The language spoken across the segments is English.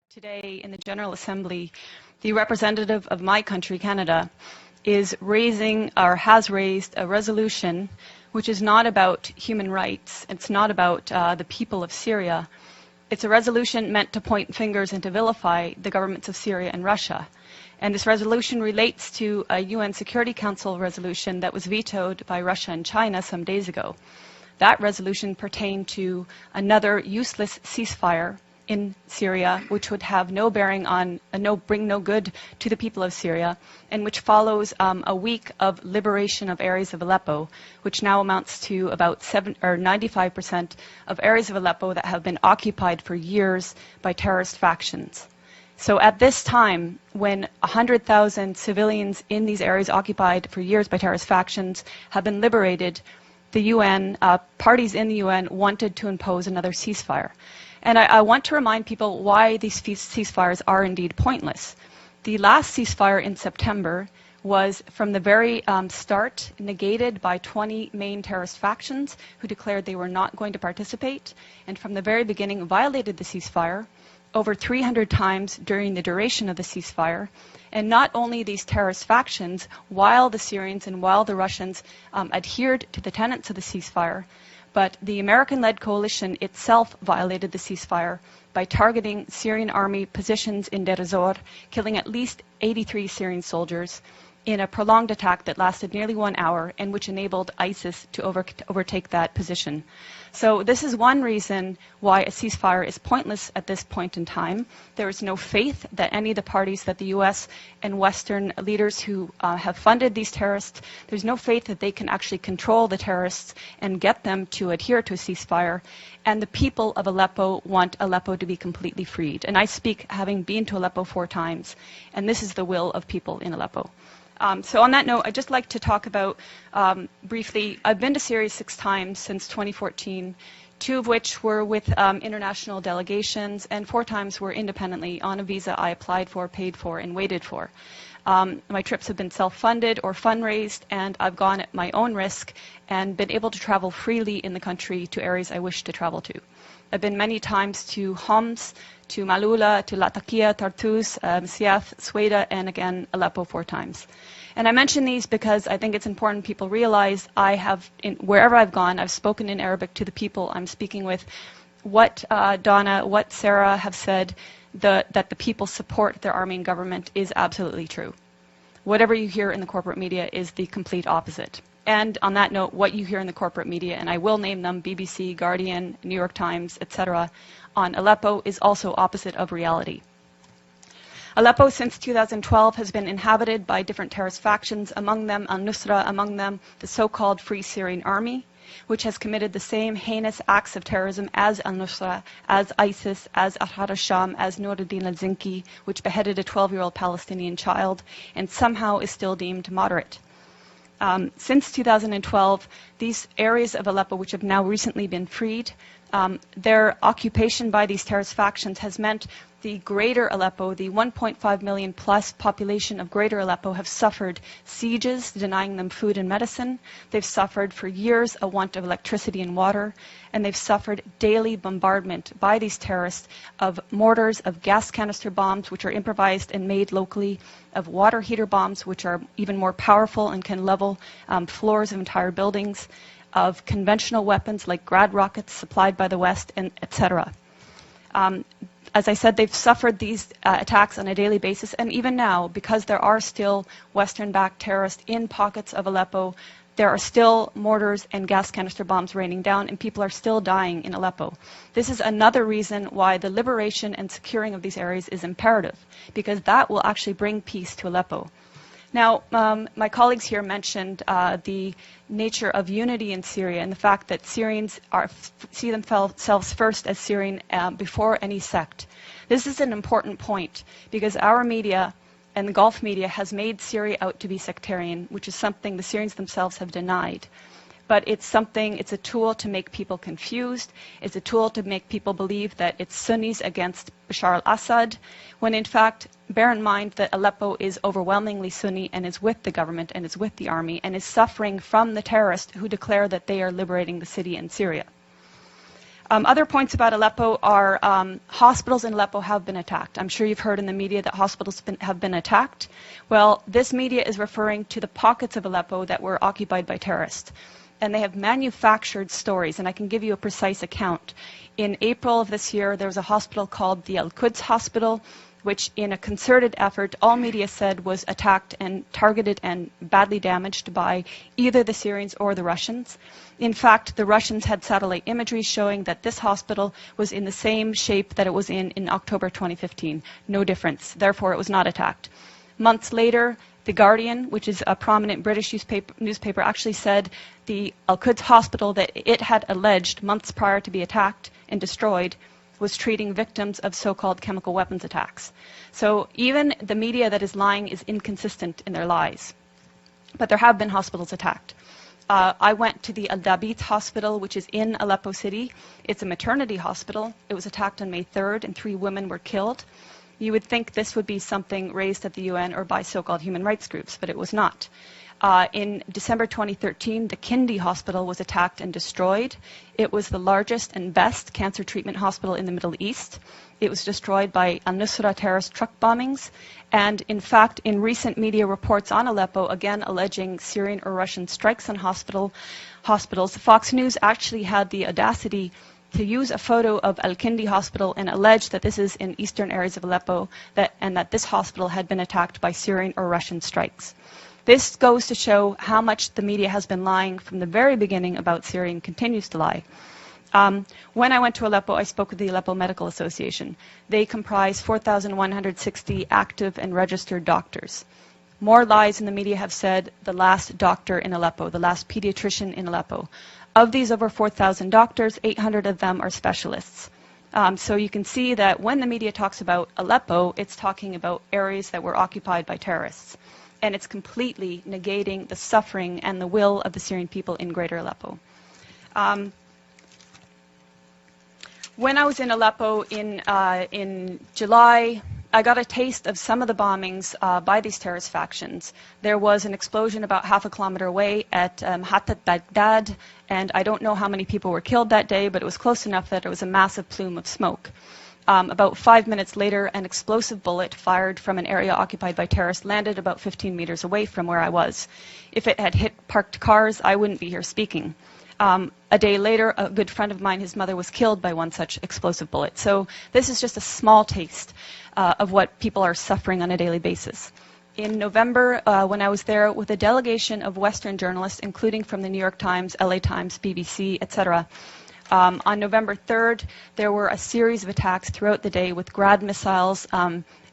Today in the General Assembly, the representative of my country, Canada, is raising or has raised a resolution which is not about human rights. It's not about the people of Syria. It's a resolution meant to point fingers and to vilify the governments of Syria and Russia. And this resolution relates to a UN Security Council resolution that was vetoed by Russia and China some days ago. That resolution pertained to another useless ceasefire in Syria, which would have no bearing on, bring no good to the people of Syria, and which follows a week of liberation of areas of Aleppo, which now amounts to about 95% of areas of Aleppo that have been occupied for years by terrorist factions. So at this time, when 100,000 civilians in these areas occupied for years by terrorist factions have been liberated, the UN, parties in the UN wanted to impose another ceasefire. And I want to remind people why these ceasefires are indeed pointless. The last ceasefire in September was from the very start negated by 20 main terrorist factions who declared they were not going to participate, and from the very beginning violated the ceasefire over 300 times during the duration of the ceasefire. And not only these terrorist factions, while the Syrians and while the Russians adhered to the tenets of the ceasefire, but the American-led coalition itself violated the ceasefire by targeting Syrian army positions in Deir ez-Zor, killing at least 83 Syrian soldiers in a prolonged attack that lasted nearly 1 hour and which enabled ISIS to overtake that position. So this is one reason why a ceasefire is pointless at this point in time. There is no faith that any of the parties that the US and Western leaders who have funded these terrorists, there's no faith that they can actually control the terrorists and get them to adhere to a ceasefire. And the people of Aleppo want Aleppo to be completely freed. And I speak having been to Aleppo 4 times, and this is the will of people in Aleppo. So on that note, I'd just like to talk about, briefly, I've been to Syria 6 times since 2014, 2 of which were with international delegations, and 4 times were independently on a visa I applied for, paid for, and waited for. My trips have been self-funded or fundraised, and I've gone at my own risk and been able to travel freely in the country to areas I wish to travel to. I've been many times to Homs, to Malula, to Latakia, Tartus, Siath, Sweda, and again, Aleppo 4 times. And I mention these because I think it's important people realize I have, wherever I've gone, I've spoken in Arabic to the people I'm speaking with. What Donna, what Sarah have said, that the people support their army and government is absolutely true. Whatever you hear in the corporate media is the complete opposite. And on that note, what you hear in the corporate media, and I will name them, BBC, Guardian, New York Times, etc., on Aleppo is also opposite of reality. Aleppo since 2012 has been inhabited by different terrorist factions, among them al-Nusra, among them the so-called Free Syrian Army, which has committed the same heinous acts of terrorism as al-Nusra, as ISIS, as Ahrar al-Sham, as Nuruddin al-Zinki, which beheaded a 12-year-old Palestinian child, and somehow is still deemed moderate. Since 2012, these areas of Aleppo, which have now recently been freed, their occupation by these terrorist factions has meant the greater Aleppo, the 1.5 million plus population of greater Aleppo have suffered sieges, denying them food and medicine. They've suffered for years a want of electricity and water, and they've suffered daily bombardment by these terrorists of mortars, of gas canister bombs, which are improvised and made locally, of water heater bombs, which are even more powerful and can level floors of entire buildings, of conventional weapons like Grad rockets supplied by the West, and etc. As I said, they've suffered these attacks on a daily basis, and even now, because there are still Western-backed terrorists in pockets of Aleppo, there are still mortars and gas canister bombs raining down, and people are still dying in Aleppo. This is another reason why the liberation and securing of these areas is imperative, because that will actually bring peace to Aleppo. Now, my colleagues here mentioned the nature of unity in Syria and the fact that Syrians see themselves first as Syrian before any sect. This is an important point because our media and the Gulf media has made Syria out to be sectarian, which is something the Syrians themselves have denied. but it's a tool to make people confused. It's a tool to make people believe that it's Sunnis against Bashar al-Assad, when in fact, bear in mind that Aleppo is overwhelmingly Sunni and is with the government and is with the army and is suffering from the terrorists who declare that they are liberating the city in Syria. Other points about Aleppo are hospitals in Aleppo have been attacked. I'm sure you've heard in the media that hospitals have been attacked. Well, this media is referring to the pockets of Aleppo that were occupied by terrorists. And they have manufactured stories, and I can give you a precise account. In April of this year, there was a hospital called the Al-Quds Hospital, which in a concerted effort, all media said was attacked and targeted and badly damaged by either the Syrians or the Russians. In fact, the Russians had satellite imagery showing that this hospital was in the same shape that it was in October 2015. No difference. Therefore, it was not attacked. Months later, The Guardian, which is a prominent British newspaper, actually said the Al-Quds Hospital that it had alleged months prior to be attacked and destroyed was treating victims of so-called chemical weapons attacks. So even the media that is lying is inconsistent in their lies. But there have been hospitals attacked. I went to the Al-Dabit Hospital, which is in Aleppo City. It's a maternity hospital. It was attacked on May 3rd, and 3 women were killed. You would think this would be something raised at the UN or by so-called human rights groups, but it was not. In December 2013, the Kindi Hospital was attacked and destroyed. It was the largest and best cancer treatment hospital in the Middle East. It was destroyed by al-Nusra terrorist truck bombings. And in fact, in recent media reports on Aleppo, again alleging Syrian or Russian strikes on hospitals, Fox News actually had the audacity to use a photo of Al-Kindi Hospital and allege that this is in eastern areas of Aleppo and that this hospital had been attacked by Syrian or Russian strikes. This goes to show how much the media has been lying from the very beginning about Syria and continues to lie. When I went to Aleppo, I spoke with the Aleppo Medical Association. They comprise 4,160 active and registered doctors. More lies in the media have said the last doctor in Aleppo, the last pediatrician in Aleppo. Of these over 4,000 doctors, 800 of them are specialists. So you can see that when the media talks about Aleppo, it's talking about areas that were occupied by terrorists. And it's completely negating the suffering and the will of the Syrian people in greater Aleppo. When I was in Aleppo in July, I got a taste of some of the bombings by these terrorist factions. There was an explosion about half a kilometer away at Hatat Baghdad, and I don't know how many people were killed that day, but it was close enough that it was a massive plume of smoke. About 5 minutes later, an explosive bullet fired from an area occupied by terrorists landed about 15 meters away from where I was. If it had hit parked cars, I wouldn't be here speaking. A day later, a good friend of mine, his mother was killed by one such explosive bullet. So this is just a small taste of what people are suffering on a daily basis. In November, when I was there with a delegation of Western journalists, including from the New York Times, LA Times, BBC, etc., on November 3rd, there were a series of attacks throughout the day with Grad missiles,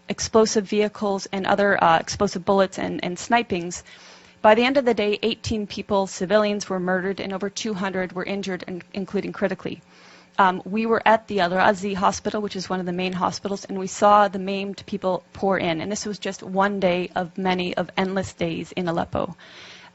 explosive vehicles, and other explosive bullets and snipings. By the end of the day, 18 people, civilians, were murdered, and over 200 were injured, including critically. We were at the Al-Razi hospital, which is one of the main hospitals, and we saw the maimed people pour in. And this was just one day of many of endless days in Aleppo.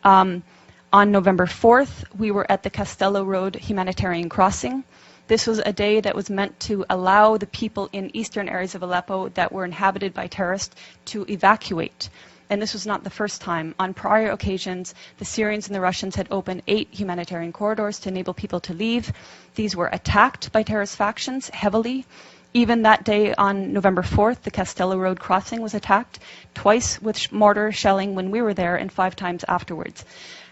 On November 4th, we were at the Castello Road humanitarian crossing. This was a day that was meant to allow the people in eastern areas of Aleppo that were inhabited by terrorists to evacuate. And this was not the first time. On prior occasions, the Syrians and the Russians had opened 8 humanitarian corridors to enable people to leave. These were attacked by terrorist factions heavily. Even that day on November 4th, the Castello Road crossing was attacked, twice with mortar shelling when we were there and 5 times afterwards.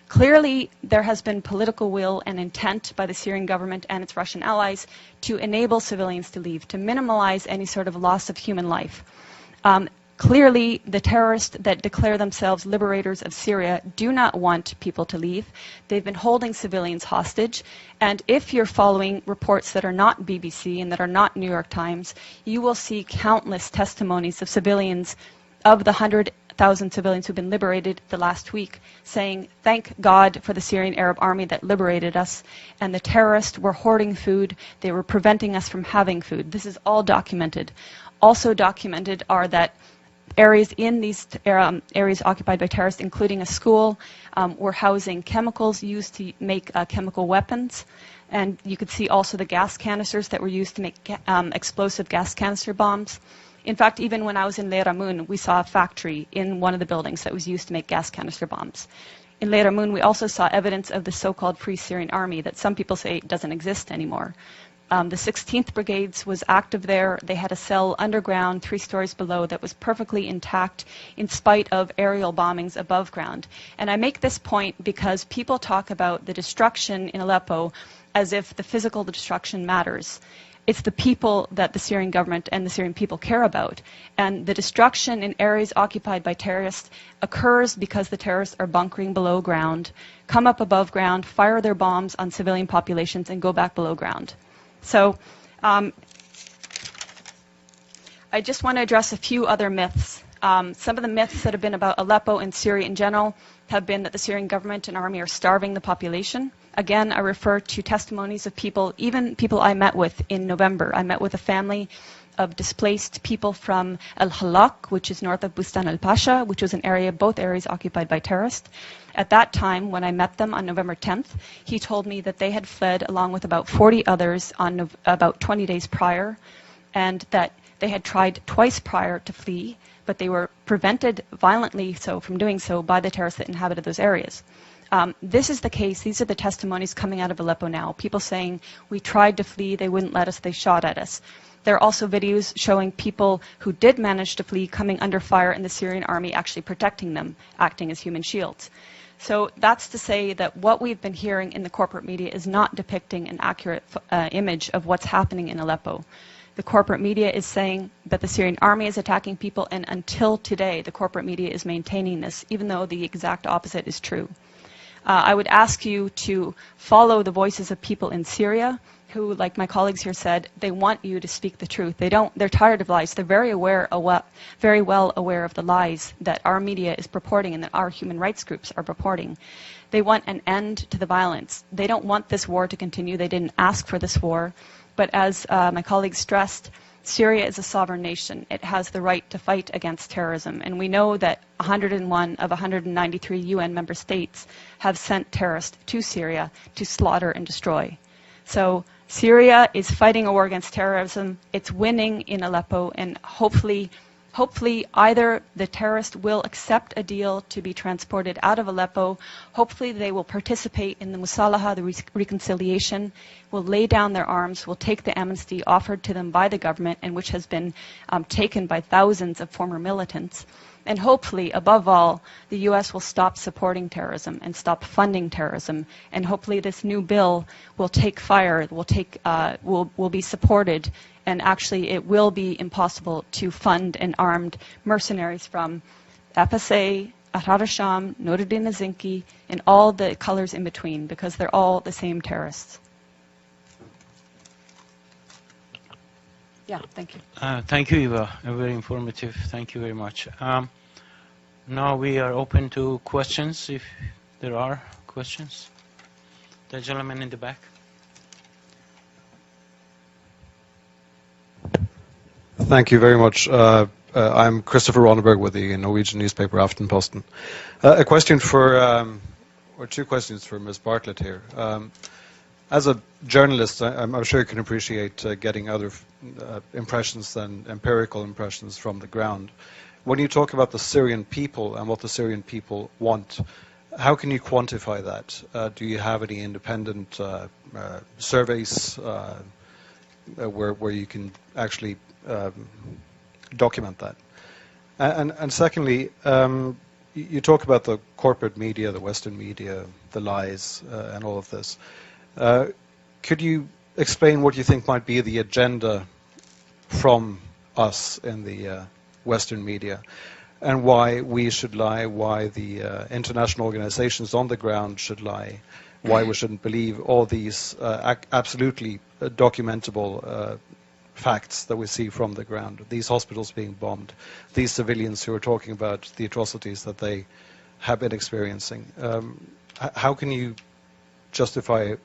Clearly, there has been political will and intent by the Syrian government and its Russian allies to enable civilians to leave, to minimize any sort of loss of human life. Clearly, the terrorists that declare themselves liberators of Syria do not want people to leave. They've been holding civilians hostage. And if you're following reports that are not BBC and that are not New York Times, you will see countless testimonies of civilians, of the 100,000 civilians who've been liberated the last week, saying, thank God for the Syrian Arab army that liberated us, and the terrorists were hoarding food, they were preventing us from having food. This is all documented. Also documented are that areas in these areas occupied by terrorists, including a school, were housing chemicals used to make chemical weapons. And you could see also the gas canisters that were used to make explosive gas canister bombs. In fact, even when I was in Leiramun, we saw a factory in one of the buildings that was used to make gas canister bombs. In Leiramun, we also saw evidence of the so-called Free Syrian Army that some people say doesn't exist anymore. The 16th Brigades was active there. They had a cell underground, 3 stories below, that was perfectly intact in spite of aerial bombings above ground. And I make this point because people talk about the destruction in Aleppo as if the physical destruction matters. It's the people that the Syrian government and the Syrian people care about. And the destruction in areas occupied by terrorists occurs because the terrorists are bunkering below ground, come up above ground, fire their bombs on civilian populations, and go back below ground. So I just want to address a few other myths. Some of the myths that have been about Aleppo and Syria in general have been that the Syrian government and army are starving the population. Again, I refer to testimonies of people, even people I met with in November. I met with a family of displaced people from Al-Halak, which is north of Bustan al-Pasha, which was an area, both areas occupied by terrorists. At that time, when I met them on November 10th, he told me that they had fled along with about 40 others on about 20 days prior, and that they had tried twice prior to flee, but they were prevented violently so from doing so by the terrorists that inhabited those areas. This is the case. These are the testimonies coming out of Aleppo now. People saying, we tried to flee, they wouldn't let us, they shot at us. There are also videos showing people who did manage to flee coming under fire and the Syrian army actually protecting them, acting as human shields. So that's to say that what we've been hearing in the corporate media is not depicting an accurate image of what's happening in Aleppo. The corporate media is saying that the Syrian army is attacking people, and until today, the corporate media is maintaining this, even though the exact opposite is true. I would ask you to follow the voices of people in Syria who, like my colleagues here said, they want you to speak the truth. They're tired of lies. They're very well aware of the lies that our media is purporting and that our human rights groups are purporting. They want an end to the violence. They don't want this war to continue. They didn't ask for this war. But as my colleagues stressed, Syria is a sovereign nation. It has the right to fight against terrorism. And we know that 101 of 193 UN member states have sent terrorists to Syria to slaughter and destroy. So Syria is fighting a war against terrorism. It's winning in Aleppo, and hopefully either the terrorists will accept a deal to be transported out of Aleppo, hopefully they will participate in the Musalaha, the reconciliation, will lay down their arms, will take the amnesty offered to them by the government and which has been taken by thousands of former militants. And hopefully, above all, the U.S. will stop supporting terrorism and stop funding terrorism. And hopefully this new bill will take fire, will be supported, and actually it will be impossible to fund and armed mercenaries from FSA, Ahrar al-Sham, Nuruddin al-Zinki, and all the colors in between, because they're all the same terrorists. Yeah, thank you. Thank you, Eva. Very informative. Thank you very much. Now we are open to questions, if there are questions. The gentleman in the back. Thank you very much. I'm Christopher Ronneberg with the Norwegian newspaper Aftenposten. A question for, or two questions for Ms. Bartlett here. As a journalist, I'm sure you can appreciate getting other impressions than empirical impressions from the ground. When you talk about the Syrian people and what the Syrian people want, how can you quantify that? Do you have any independent surveys where you can actually document that? And secondly, you talk about the corporate media, the Western media, the lies, and all of this. Could you explain what you think might be the agenda from us in the Western media, and why we should lie, why the international organizations on the ground should lie, why we shouldn't believe all these absolutely documentable facts that we see from the ground, these hospitals being bombed, these civilians who are talking about the atrocities that they have been experiencing. How can you justify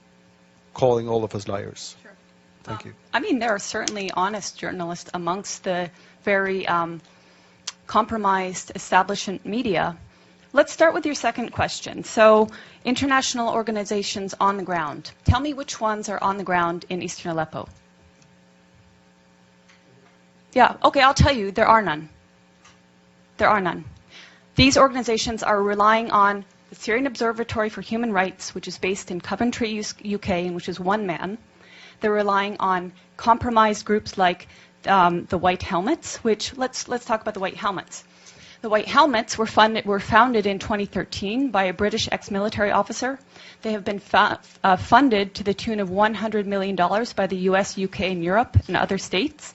calling all of us liars? Sure. Thank you. I mean, there are certainly honest journalists amongst the very compromised establishment media. Let's start with your second question. So, international organizations on the ground. Tell me which ones are on the ground in eastern Aleppo. Yeah, okay, I'll tell you, there are none. There are none. These organizations are relying on the Syrian Observatory for Human Rights, which is based in Coventry, UK, and which is one man. They're relying on compromised groups like the White Helmets, which, let's talk about the White Helmets. The White Helmets were founded in 2013 by a British ex-military officer. They have been funded to the tune of $100 million by the US, UK, and Europe and other states.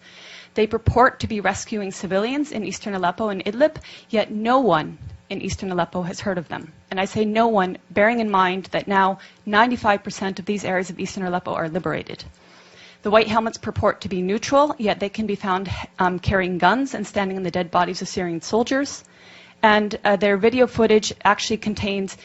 They purport to be rescuing civilians in eastern Aleppo and Idlib, yet no one in eastern Aleppo has heard of them. And I say no one, bearing in mind that now 95% of these areas of eastern Aleppo are liberated. The White Helmets purport to be neutral, yet they can be found carrying guns and standing on the dead bodies of Syrian soldiers. And their video footage actually contains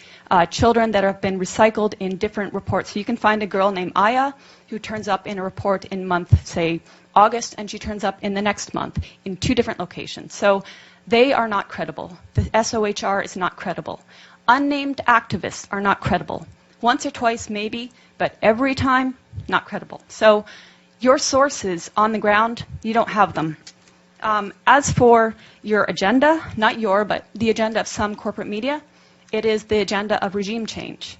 children that have been recycled in different reports. So you can find a girl named Aya who turns up in a report in month, say, August, and she turns up in the next month in 2 different locations. So they are not credible. The SOHR is not credible. Unnamed activists are not credible. Once or twice, maybe, but every time, not credible. So your sources on the ground, you don't have them. As for your agenda, not your, but the agenda of some corporate media, it is the agenda of regime change.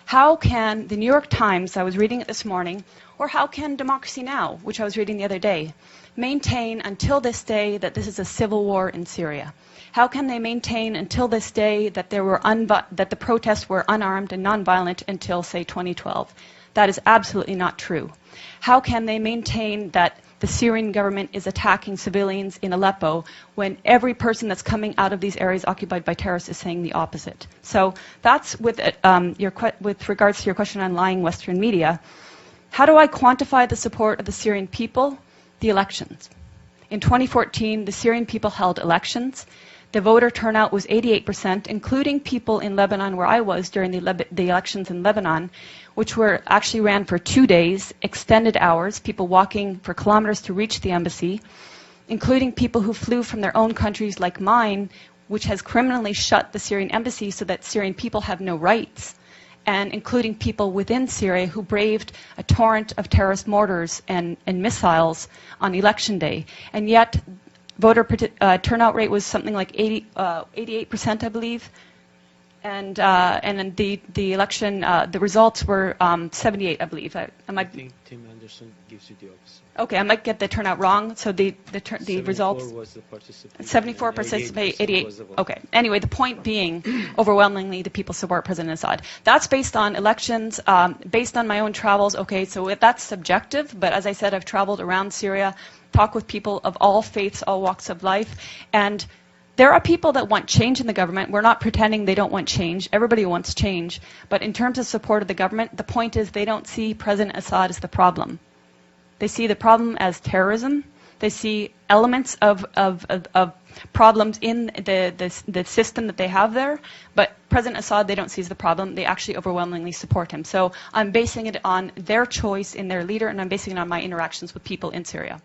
How can the New York Times, I was reading it this morning, or how can Democracy Now!, which I was reading the other day, maintain until this day that this is a civil war in Syria? How can they maintain until this day that that the protests were unarmed and nonviolent until, say, 2012? That is absolutely not true. How can they maintain that the Syrian government is attacking civilians in Aleppo when every person that's coming out of these areas occupied by terrorists is saying the opposite? So that's with regards to your question on lying Western media. How do I quantify the support of the Syrian people? The elections. In 2014, the Syrian people held elections. The voter turnout was 88%, including people in Lebanon where I was during the elections in Lebanon, which were actually ran for 2 days, extended hours, people walking for kilometers to reach the embassy, including people who flew from their own countries like mine, which has criminally shut the Syrian embassy so that Syrian people have no rights, and including people within Syria who braved a torrent of terrorist mortars and missiles on election day. And yet, voter turnout rate was something like 88%, I believe. And then the election, the results were 78, I believe. I think Tim Anderson gives you the opposite. Okay, I might get the turnout wrong. So the results. 74 was the participation. 74 participate, 88. Okay. Anyway, the point being, overwhelmingly, the people support President Assad. That's based on elections, based on my own travels. Okay, so that's subjective. But as I said, I've traveled around Syria, talked with people of all faiths, all walks of life, and there are people that want change in the government. We're not pretending they don't want change. Everybody wants change. But in terms of support of the government, the point is they don't see President Assad as the problem. They see the problem as terrorism. They see elements of problems in the system that they have there. But President Assad, they don't see as the problem. They actually overwhelmingly support him. So I'm basing it on their choice in their leader, and I'm basing it on my interactions with people in Syria.